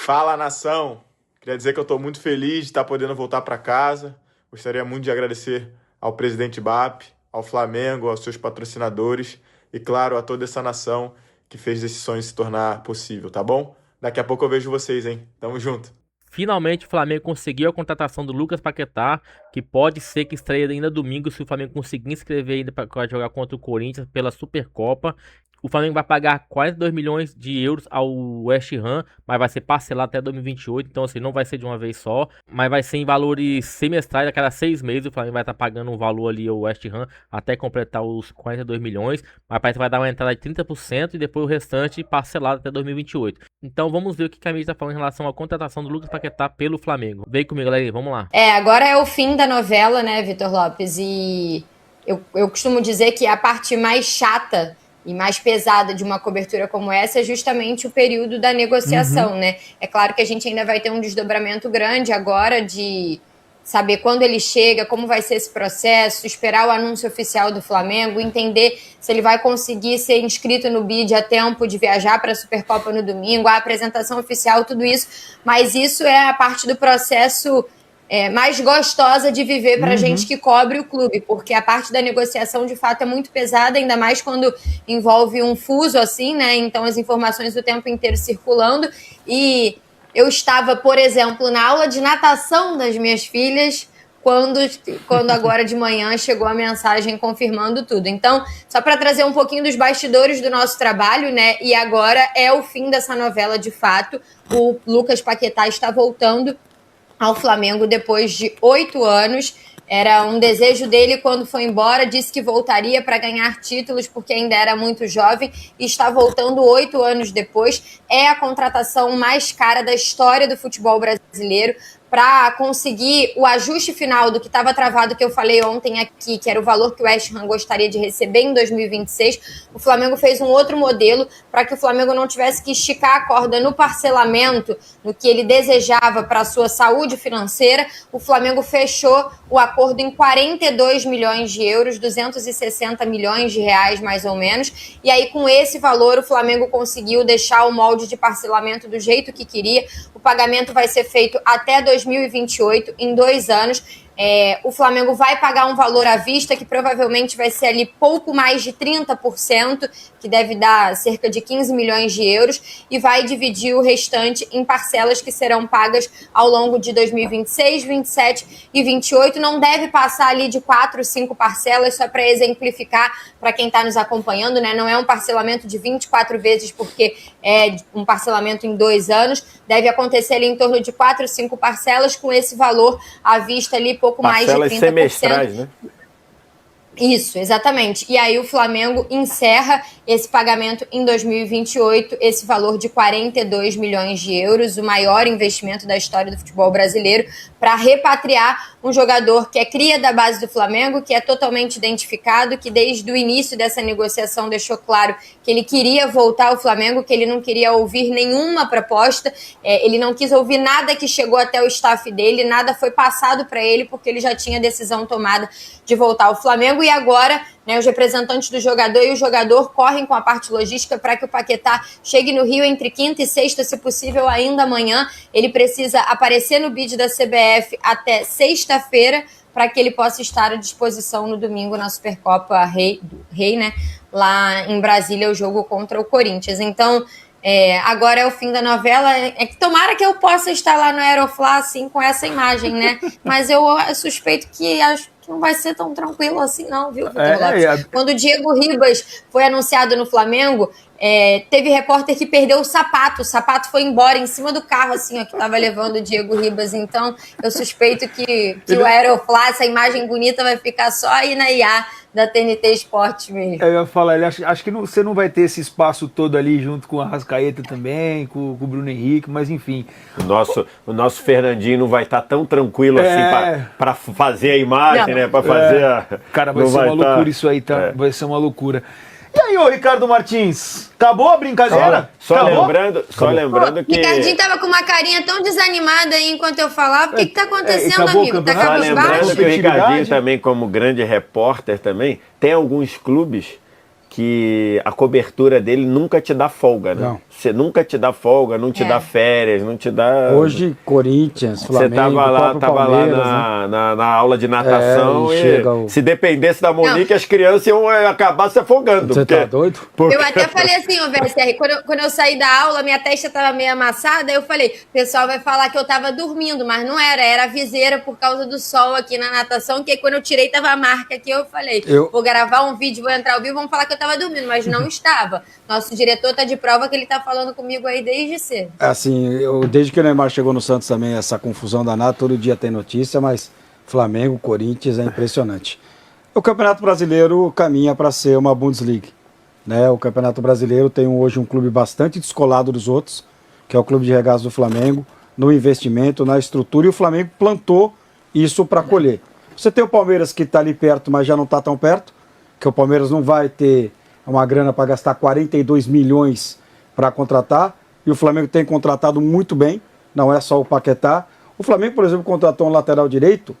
Fala, nação! Queria dizer que eu estou muito feliz de estar podendo voltar para casa. Gostaria muito de agradecer ao presidente BAP, ao Flamengo, aos seus patrocinadores e, claro, a toda essa nação que fez esse sonho se tornar possível, tá bom? Daqui a pouco eu vejo vocês, hein? Tamo junto! Finalmente o Flamengo conseguiu a contratação do Lucas Paquetá, que pode ser que estreie ainda domingo se o Flamengo conseguir inscrever ainda para jogar contra o Corinthians pela Supercopa. O Flamengo vai pagar 42 milhões de euros ao West Ham, mas vai ser parcelado até 2028, então assim, não vai ser de uma vez só, mas vai ser em valores semestrais, a cada 6 meses o Flamengo vai estar pagando um valor ali ao West Ham até completar os 42 milhões, mas parece que vai dar uma entrada de 30% e depois o restante parcelado até 2028. Então vamos ver o que a mídia está falando em relação à contratação do Lucas Paquetá pelo Flamengo. Vem comigo, galera, vamos lá. Agora é o fim da novela, né, Vitor Lopes? E eu costumo dizer que a parte mais chata e mais pesada de uma cobertura como essa é justamente o período da negociação, né? É claro que a gente ainda vai ter um desdobramento grande agora de saber quando ele chega, como vai ser esse processo, esperar o anúncio oficial do Flamengo, entender se ele vai conseguir ser inscrito no BID a tempo de viajar para a Supercopa no domingo, a apresentação oficial, tudo isso. Mas isso é a parte do processo mais gostosa de viver para a gente que cobre o clube, porque a parte da negociação de fato é muito pesada, ainda mais quando envolve um fuso assim, né? Então as informações o tempo inteiro circulando. E eu estava, por exemplo, na aula de natação das minhas filhas quando agora de manhã chegou a mensagem confirmando tudo. Então, só para trazer um pouquinho dos bastidores do nosso trabalho, né? E agora é o fim dessa novela de fato. O Lucas Paquetá está voltando ao Flamengo depois de 8 anos. Era um desejo dele quando foi embora, disse que voltaria para ganhar títulos porque ainda era muito jovem e está voltando 8 anos depois. É a contratação mais cara da história do futebol brasileiro para conseguir o ajuste final do que estava travado, que eu falei ontem aqui, que era o valor que o West Ham gostaria de receber em 2026. O Flamengo fez um outro modelo para que o Flamengo não tivesse que esticar a corda no parcelamento, no que ele desejava para a sua saúde financeira. O Flamengo fechou o acordo em 42 milhões de euros, 260 milhões de reais mais ou menos. E aí, com esse valor, o Flamengo conseguiu deixar o molde de parcelamento do jeito que queria. O pagamento vai ser feito até 2028, em 2 anos. O Flamengo vai pagar um valor à vista que provavelmente vai ser ali pouco mais de 30%, que deve dar cerca de 15 milhões de euros, e vai dividir o restante em parcelas que serão pagas ao longo de 2026, 27 e 28. Não deve passar ali de 4, 5 parcelas, só para exemplificar para quem está nos acompanhando, né? Não é um parcelamento de 24 vezes, porque é um parcelamento em 2 anos. Deve acontecer ali em torno de 4, 5 parcelas, com esse valor à vista ali, pouco mais de 30%. Parcelas semestrais, né? Isso, exatamente. E aí o Flamengo encerra esse pagamento em 2028, esse valor de 42 milhões de euros, o maior investimento da história do futebol brasileiro, para repatriar um jogador que é cria da base do Flamengo, que é totalmente identificado, que desde o início dessa negociação deixou claro que ele queria voltar ao Flamengo, que ele não queria ouvir nenhuma proposta, ele não quis ouvir nada que chegou até o staff dele, nada foi passado para ele, porque ele já tinha decisão tomada de voltar ao Flamengo. E agora, né, os representantes do jogador e o jogador correm com a parte logística para que o Paquetá chegue no Rio entre quinta e sexta, se possível ainda amanhã. Ele precisa aparecer no BID da CBF até sexta-feira para que ele possa estar à disposição no domingo na Supercopa Rei, né, lá em Brasília, o jogo contra o Corinthians. Então, agora é o fim da novela. É que tomara que eu possa estar lá no Aeroflá assim, com essa imagem, né? Mas eu suspeito que acho que não vai ser tão tranquilo assim não, viu, Vitor Lopes? Quando o Diego Ribas foi anunciado no Flamengo, teve repórter que perdeu o sapato foi embora em cima do carro, assim, ó, que estava levando o Diego Ribas. Então, eu suspeito que o Aeroflá, essa imagem bonita, vai ficar só aí na IA da TNT Esportes mesmo. Eu ia falar, acho que você não vai ter esse espaço todo ali junto com a Arrascaeta também, com o Bruno Henrique, mas enfim. O nosso Fernandinho não vai estar tão tranquilo assim para fazer a imagem, né? Para fazer a... Cara, vai ser uma loucura isso aí, tá? Vai ser uma loucura. E aí, ô Ricardo Martins, acabou a brincadeira? Só lembrando que... Ricardinho tava com uma carinha tão desanimada aí enquanto eu falava. O que tá acontecendo, amigo? Tá Só lembrando cabisbaixo? que o Ricardinho também, como grande repórter também, tem alguns clubes que a cobertura dele nunca te dá folga, né? Não. Você nunca te dá folga, não te dá férias, não te dá... Hoje, Corinthians, Flamengo, Você tava lá na aula de natação e se dependesse da Monique, as crianças iam acabar se afogando. Você tá doido? Eu até falei assim, ô VSR, quando eu saí da aula, minha testa tava meio amassada, eu falei, o pessoal vai falar que eu tava dormindo, mas não era a viseira por causa do sol aqui na natação, que quando eu tirei tava a marca aqui, eu falei, vou gravar um vídeo, vou entrar ao vivo, vão falar que eu tava dormindo, mas não estava. Nosso diretor tá de prova que ele tá falando comigo aí desde cedo. Assim, desde que o Neymar chegou no Santos também, essa confusão danada, todo dia tem notícia, mas Flamengo, Corinthians é impressionante. O Campeonato Brasileiro caminha para ser uma Bundesliga, né? O Campeonato Brasileiro tem hoje um clube bastante descolado dos outros, que é o Clube de Regatas do Flamengo, no investimento, na estrutura, e o Flamengo plantou isso para colher. Você tem o Palmeiras que está ali perto, mas já não está tão perto, que o Palmeiras não vai ter uma grana para gastar 42 milhões para contratar, e o Flamengo tem contratado muito bem, não é só o Paquetá. O Flamengo, por exemplo, contratou um lateral direito,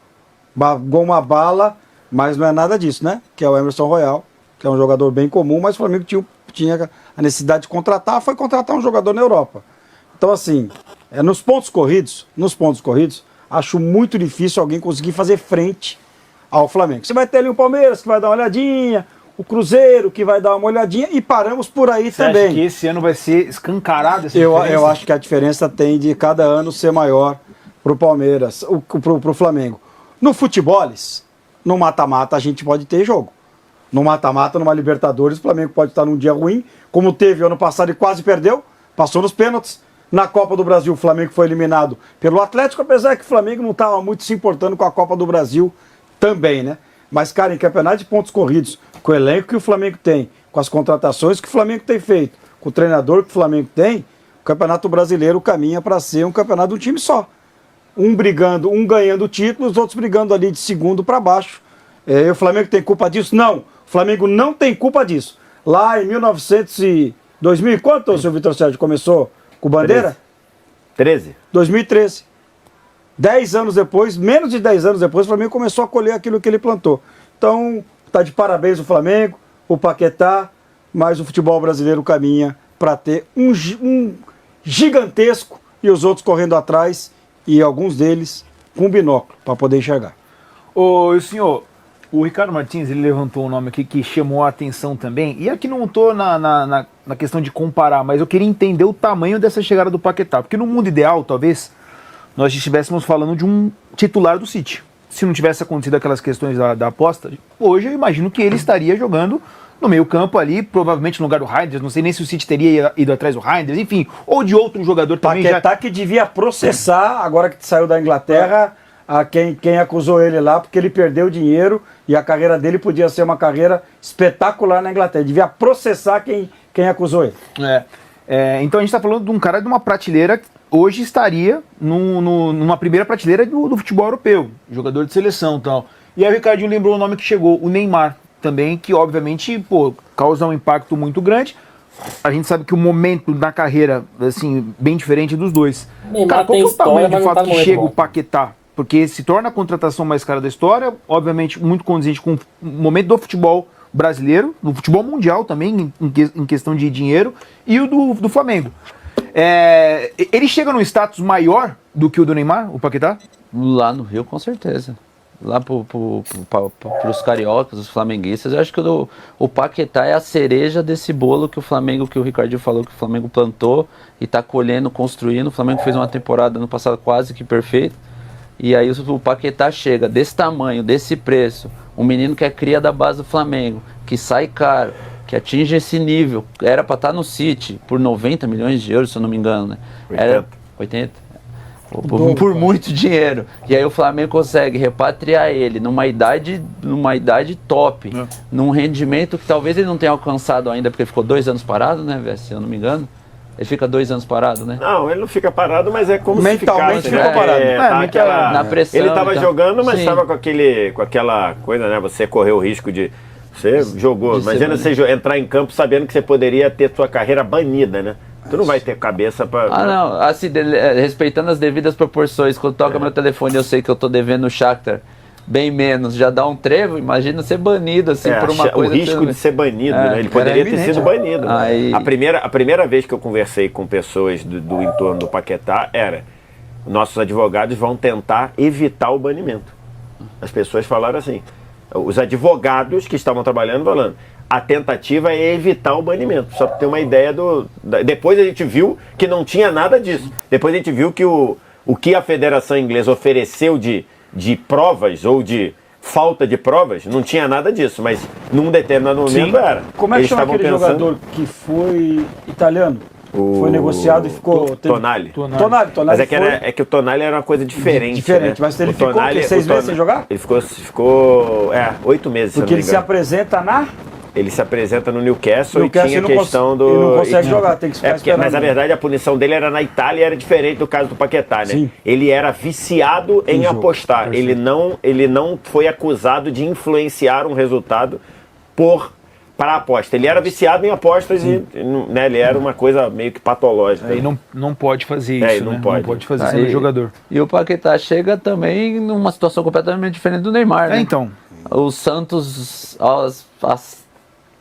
bagou uma bala, mas não é nada disso, né? Que é o Emerson Royal, que é um jogador bem comum, mas o Flamengo tinha a necessidade de contratar, foi contratar um jogador na Europa. Então, assim, nos pontos corridos, acho muito difícil alguém conseguir fazer frente ao Flamengo. Você vai ter ali o Palmeiras, que vai dar uma olhadinha, o Cruzeiro, que vai dar uma olhadinha, e paramos por aí também. Você acha que esse ano vai ser escancarado essa diferença? Eu acho que a diferença tem de cada ano ser maior pro Palmeiras, pro Flamengo. No futeboles, no mata-mata a gente pode ter jogo. No mata-mata, numa Libertadores, o Flamengo pode estar num dia ruim, como teve ano passado e quase perdeu, passou nos pênaltis. Na Copa do Brasil, o Flamengo foi eliminado pelo Atlético, apesar que o Flamengo não estava muito se importando com a Copa do Brasil também, né? Mas, cara, em campeonato de pontos corridos, com o elenco que o Flamengo tem, com as contratações que o Flamengo tem feito, com o treinador que o Flamengo tem, o Campeonato Brasileiro caminha para ser um campeonato de um time só. Um ganhando títulos, os outros brigando ali de segundo para baixo. O Flamengo tem culpa disso? Não. O Flamengo não tem culpa disso. Lá em 2000 e quanto, o seu Vitor Sérgio, começou com Bandeira? 2013. 10 anos depois, menos de 10 anos depois, o Flamengo começou a colher aquilo que ele plantou. Então, tá de parabéns o Flamengo, o Paquetá, mas o futebol brasileiro caminha para ter um gigantesco e os outros correndo atrás, e alguns deles com binóculo para poder enxergar. O senhor, o Ricardo Martins, ele levantou um nome aqui que chamou a atenção também, e aqui não estou na questão de comparar, mas eu queria entender o tamanho dessa chegada do Paquetá, porque no mundo ideal, talvez, nós estivéssemos falando de um titular do City. Se não tivesse acontecido aquelas questões da aposta, hoje eu imagino que ele estaria jogando no meio campo ali, provavelmente no lugar do Reinders, não sei nem se o City teria ido atrás do Reinders, enfim, ou de outro jogador também. Paquetá que devia processar, agora que saiu da Inglaterra, a quem acusou ele lá, porque ele perdeu dinheiro e a carreira dele podia ser uma carreira espetacular na Inglaterra. Ele devia processar quem acusou ele. Então a gente está falando de um cara de uma prateleira que hoje estaria numa primeira prateleira do futebol europeu, jogador de seleção e tal. E aí o Ricardinho lembrou o nome que chegou, o Neymar também, que obviamente causa um impacto muito grande. A gente sabe que o momento da carreira, assim, bem diferente dos dois. Neymar, cara, qual que é o tamanho de fato que chega o Paquetá? Porque se torna a contratação mais cara da história, obviamente muito condizente com o momento do futebol brasileiro, do futebol mundial também, em questão de dinheiro, e o do Flamengo. Ele chega num status maior do que o do Neymar, o Paquetá? Lá no Rio, com certeza. Lá pros cariocas, os flamenguistas, eu acho que o Paquetá é a cereja desse bolo que o Flamengo, que o Ricardinho falou, que o Flamengo plantou e tá colhendo, construindo. O Flamengo fez uma temporada no passado quase que perfeita. E aí o Paquetá chega desse tamanho, desse preço, um menino que é cria da base do Flamengo, que sai caro, que atinge esse nível, era para estar no City por 90 milhões de euros, se eu não me engano, né? 80. Era 80? Por muito dinheiro. E aí o Flamengo consegue repatriar ele numa idade top, num rendimento que talvez ele não tenha alcançado ainda, porque ele ficou 2 anos parado, né, se eu não me engano. Ele fica 2 anos parado, né? Não, ele não fica parado, mas é como mentalmente se ficasse, ficou parado. Na pressão. Ele estava jogando, mas estava com aquela coisa, né? Você correu o risco de... Você jogou. Imagina você entrar em campo sabendo que você poderia ter sua carreira banida, né? Tu não vai ter cabeça para... não. Assim, respeitando as devidas proporções. Quando toca meu telefone, eu sei que eu tô devendo o Shakhtar bem menos, já dá um trevo, imagina ser banido assim por uma coisa... O risco de ser banido, né? Ele poderia ter sido banido. Aí... A primeira vez que eu conversei com pessoas do entorno do Paquetá nossos advogados vão tentar evitar o banimento. As pessoas falaram assim, os advogados que estavam trabalhando falando, a tentativa é evitar o banimento, só para ter uma ideia depois a gente viu que não tinha nada disso. Depois a gente viu que o que a Federação Inglesa ofereceu de provas ou de falta de provas, não tinha nada disso, mas num determinado momento era. Como é que chama aquele jogador que foi italiano? Foi negociado e ficou... Tonali. Mas é que o Tonali era uma coisa diferente. Diferente, né? Mas ele ficou 6 meses sem jogar? Ele ficou 8 meses, porque ele se apresenta Ele se apresenta no Newcastle e tinha questão do... Ele não consegue jogar, tem que ficar esperando. Mas na verdade a punição dele era na Itália e era diferente do caso do Paquetá, né? Sim. Ele era viciado em apostar. Ele não foi acusado de influenciar um resultado para a aposta. Ele era viciado em apostas e né, ele era uma coisa meio que patológica. Aí não pode fazer isso, não né? pode. Não pode fazer sendo jogador. E o Paquetá chega também numa situação completamente diferente do Neymar, né? Então. O Santos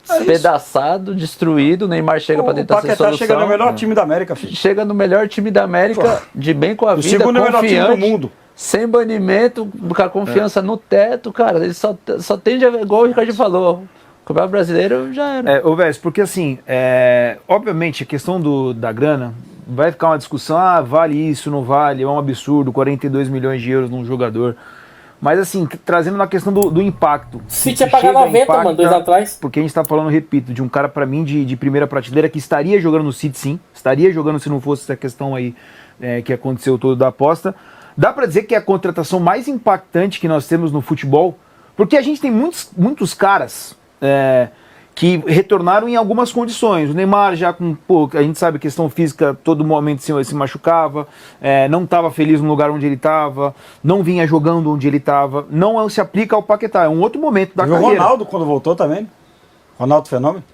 despedaçado, destruído, o Neymar chega para tentar ser solução. O Paquetá chega no melhor time da América, filho. Chega no melhor time da América, de bem com a vida, segundo melhor time do mundo. Sem banimento, com a confiança no teto, cara, ele só tende a, igual o Ricardo falou, o Campeonato Brasileiro já era. Ô Vés, porque assim, obviamente a questão da grana, vai ficar uma discussão, vale isso, não vale, é um absurdo, 42 milhões de euros num jogador. Mas assim, trazendo na questão do impacto. Se tinha pagar 90, mano, 2 atrás. Porque a gente tá falando, repito, de um cara pra mim de primeira prateleira que estaria jogando no City, sim. Estaria jogando se não fosse essa questão aí que aconteceu toda da aposta. Dá pra dizer que é a contratação mais impactante que nós temos no futebol, porque a gente tem muitos caras que retornaram em algumas condições. O Neymar já com, a gente sabe, questão física, todo momento se machucava, não estava feliz no lugar onde ele estava, não vinha jogando onde ele estava, não se aplica ao Paquetá, é um outro momento da carreira. O Ronaldo quando voltou também, Ronaldo Fenômeno,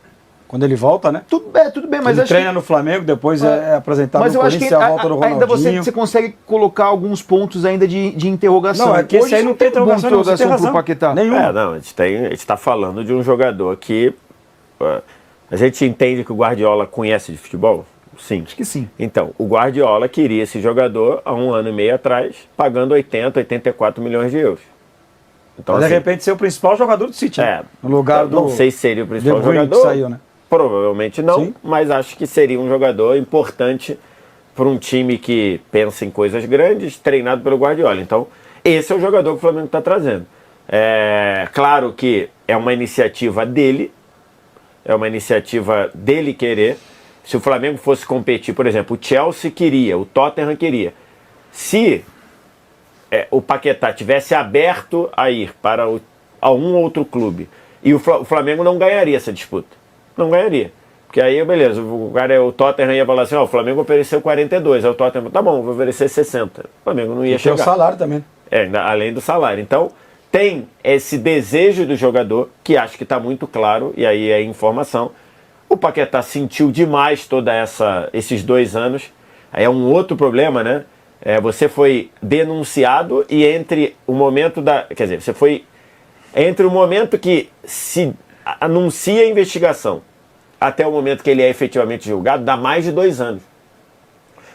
quando ele volta, né? Tudo bem, mas ele treina no Flamengo, depois é apresentado mas no Corinthians, a volta do Ronaldinho. Ainda você consegue colocar alguns pontos ainda de interrogação. Não, é que esse aí não tem interrogação pro Paquetá. Nenhuma. Não, a gente tá falando de um jogador que... A gente entende que o Guardiola conhece de futebol? Sim. Acho que sim. Então, o Guardiola queria esse jogador há 1 ano e meio atrás, pagando 84 milhões de euros. Então, de repente ser o principal jogador do City. No lugar do... Não sei se seria o principal jogador. Que saiu, né? Provavelmente não, sim, mas acho que seria um jogador importante para um time que pensa em coisas grandes, treinado pelo Guardiola. Então, esse é o jogador que o Flamengo está trazendo. Claro que é uma iniciativa dele, querer. Se o Flamengo fosse competir, por exemplo, o Chelsea queria, o Tottenham queria. Se o Paquetá tivesse aberto a ir para a um outro clube e o Flamengo não ganharia essa disputa. Não ganharia. Porque aí, beleza, o Tottenham ia falar assim, o Flamengo ofereceu 42, aí o Tottenham, tá bom, vou oferecer 60. O Flamengo não ia chegar. Tem o salário também. Além do salário. Então, tem esse desejo do jogador, que acho que está muito claro, e aí é informação. O Paquetá sentiu demais esses 2 anos. Aí é um outro problema, né? Você foi denunciado e entre o momento você foi entre o momento que se anuncia a investigação até o momento que ele é efetivamente julgado, dá mais de 2 anos.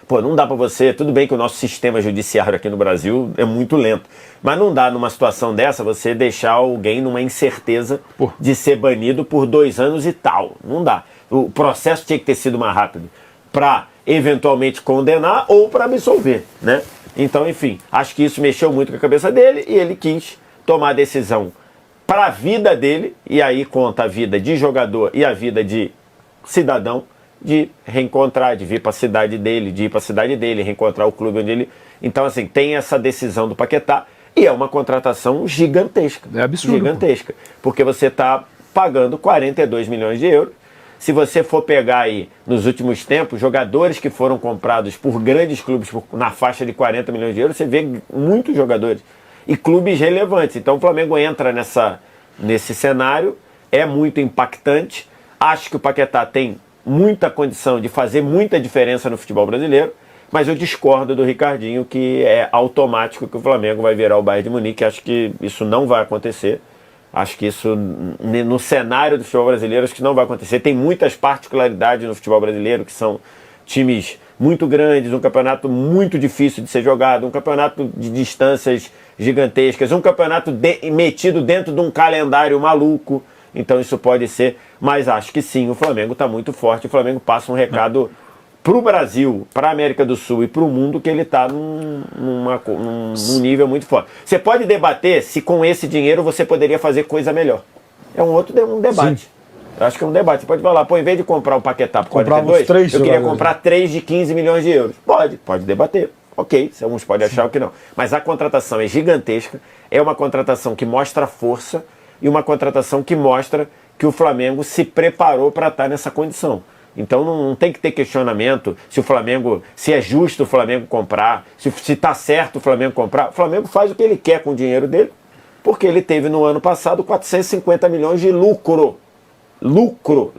Não dá pra você... Tudo bem que o nosso sistema judiciário aqui no Brasil é muito lento, mas não dá numa situação dessa você deixar alguém numa incerteza de ser banido por 2 anos e tal. Não dá. O processo tinha que ter sido mais rápido para eventualmente condenar ou para absolver, né? Então, enfim, acho que isso mexeu muito com a cabeça dele e ele quis tomar a decisão para a vida dele, e aí conta a vida de jogador e a vida de cidadão, de reencontrar, de vir para a cidade dele, reencontrar o clube onde ele... Então, assim, tem essa decisão do Paquetá e é uma contratação gigantesca. É absurdo. Gigantesca. Porque você está pagando 42 milhões de euros. Se você for pegar aí, nos últimos tempos, jogadores que foram comprados por grandes clubes na faixa de 40 milhões de euros, você vê muitos jogadores. E clubes relevantes. Então o Flamengo entra nesse cenário, é muito impactante. Acho que o Paquetá tem muita condição de fazer muita diferença no futebol brasileiro. Mas eu discordo do Ricardinho que é automático que o Flamengo vai virar o Bayern de Munique. Acho que isso não vai acontecer. Acho que isso, no cenário do futebol brasileiro, acho que não vai acontecer. Tem muitas particularidades no futebol brasileiro, que são times muito grandes, um campeonato muito difícil de ser jogado, um campeonato de distâncias gigantescas, um campeonato metido dentro de um calendário maluco. Então isso pode ser, mas acho que sim, o Flamengo está muito forte. O Flamengo passa um recado para o Brasil, para a América do Sul e para o mundo que ele está num nível muito forte. Você pode debater se com esse dinheiro você poderia fazer coisa melhor. É um debate. Sim. Eu acho que é um debate. Você pode falar, pô, em vez de comprar o Paquetá por 42, eu queria comprar 3 de 15 milhões de euros. Pode debater. Ok, alguns podem achar que não. Mas a contratação é gigantesca, é uma contratação que mostra força e uma contratação que mostra que o Flamengo se preparou para estar nessa condição. Então não tem que ter questionamento se é justo o Flamengo comprar, se está certo o Flamengo comprar. O Flamengo faz o que ele quer com o dinheiro dele, porque ele teve no ano passado 450 milhões de lucro. Lucro.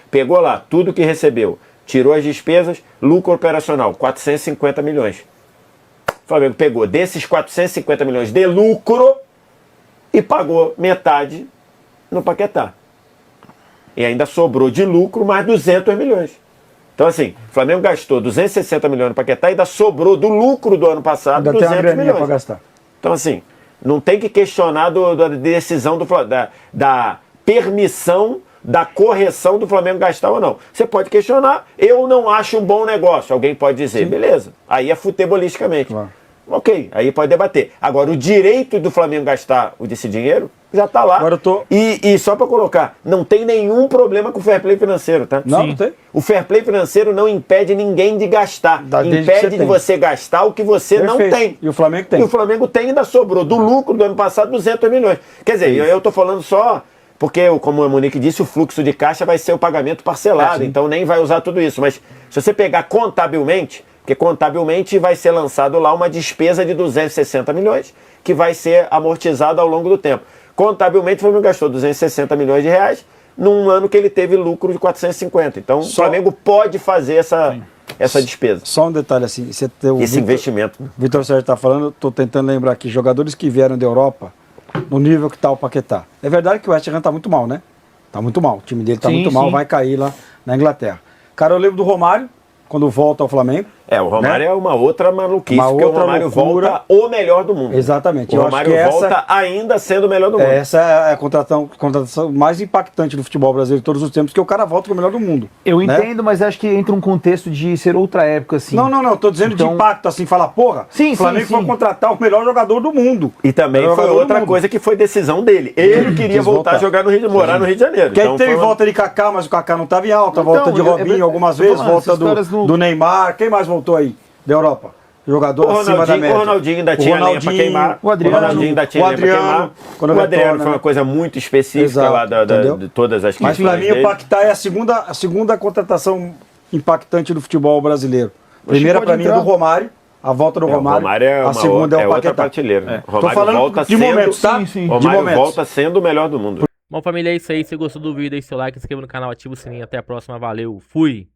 Pegou lá tudo que recebeu, tirou as despesas, lucro operacional, 450 milhões. O Flamengo pegou desses 450 milhões de lucro e pagou metade no Paquetá. E ainda sobrou de lucro mais 200 milhões. Então, assim, o Flamengo gastou 260 milhões no Paquetá e ainda sobrou do lucro do ano passado ainda 200 milhões. Para gastar. Então, assim, não tem que questionar da decisão da permissão, da correção do Flamengo gastar ou não. Você pode questionar, eu não acho um bom negócio. Alguém pode dizer, sim, beleza. Aí é futebolisticamente. Claro. Ok, aí pode debater. Agora, o direito do Flamengo gastar desse dinheiro já está lá. Agora eu tô... E só para colocar, não tem nenhum problema com o fair play financeiro, tá? Não tem. O fair play financeiro não impede ninguém de gastar. Impede de você gastar o que você não tem. E o Flamengo tem. E o Flamengo tem e ainda sobrou do lucro do ano passado 200 milhões. Quer dizer, eu estou falando só... Porque, como a Monique disse, o fluxo de caixa vai ser o pagamento parcelado, então nem vai usar tudo isso. Mas se você pegar contabilmente, porque contabilmente vai ser lançado lá uma despesa de 260 milhões, que vai ser amortizada ao longo do tempo. Contabilmente, o Flamengo gastou 260 milhões de reais num ano que ele teve lucro de 450. Então, o Flamengo pode fazer essa despesa. Só um detalhe assim, esse investimento. O Vitor Sérgio está falando, estou tentando lembrar aqui, jogadores que vieram da Europa, no nível que está o Paquetá. É verdade que o West Ham está muito mal, né? Está muito mal, o time dele está muito mal, vai cair lá na Inglaterra. Cara, eu lembro do Romário, quando volta ao Flamengo. O Romário é uma outra maluquice, porque o Romário volta o melhor do mundo. Exatamente. O Romário volta ainda sendo o melhor do mundo. Essa é a contratação mais impactante do futebol brasileiro de todos os tempos, que o cara volta com o melhor do mundo. Eu entendo, mas acho que entra um contexto de ser outra época, assim. Não, tô dizendo de impacto, assim, falar, porra, o Flamengo foi contratar o melhor jogador do mundo. E também foi outra coisa que foi decisão dele. Ele queria voltar a jogar no Rio, morar no Rio de Janeiro. Porque então, teve volta de Kaká, mas o Kaká não estava em alta, volta de Robinho algumas vezes, volta do Neymar, quem mais voltou aí? Da Europa. Jogador acima da média. O Ronaldinho ainda tinha lenha pra queimar. O Adriano ainda tinha lenha pra queimar. O Adriano foi uma coisa muito específica lá de todas as questões. Mas pra mim o Paquetá é a segunda contratação impactante do futebol brasileiro. Primeira pra mim é do Romário. A volta do Romário, a segunda é o outra Paquetá. prateleira. Tô falando de momentos, tá? Romário volta sendo o melhor do mundo. Bom, família, é isso aí. Se gostou do vídeo, deixe seu like, se inscreva no canal, ativa o sininho. Até a próxima. Valeu. Fui!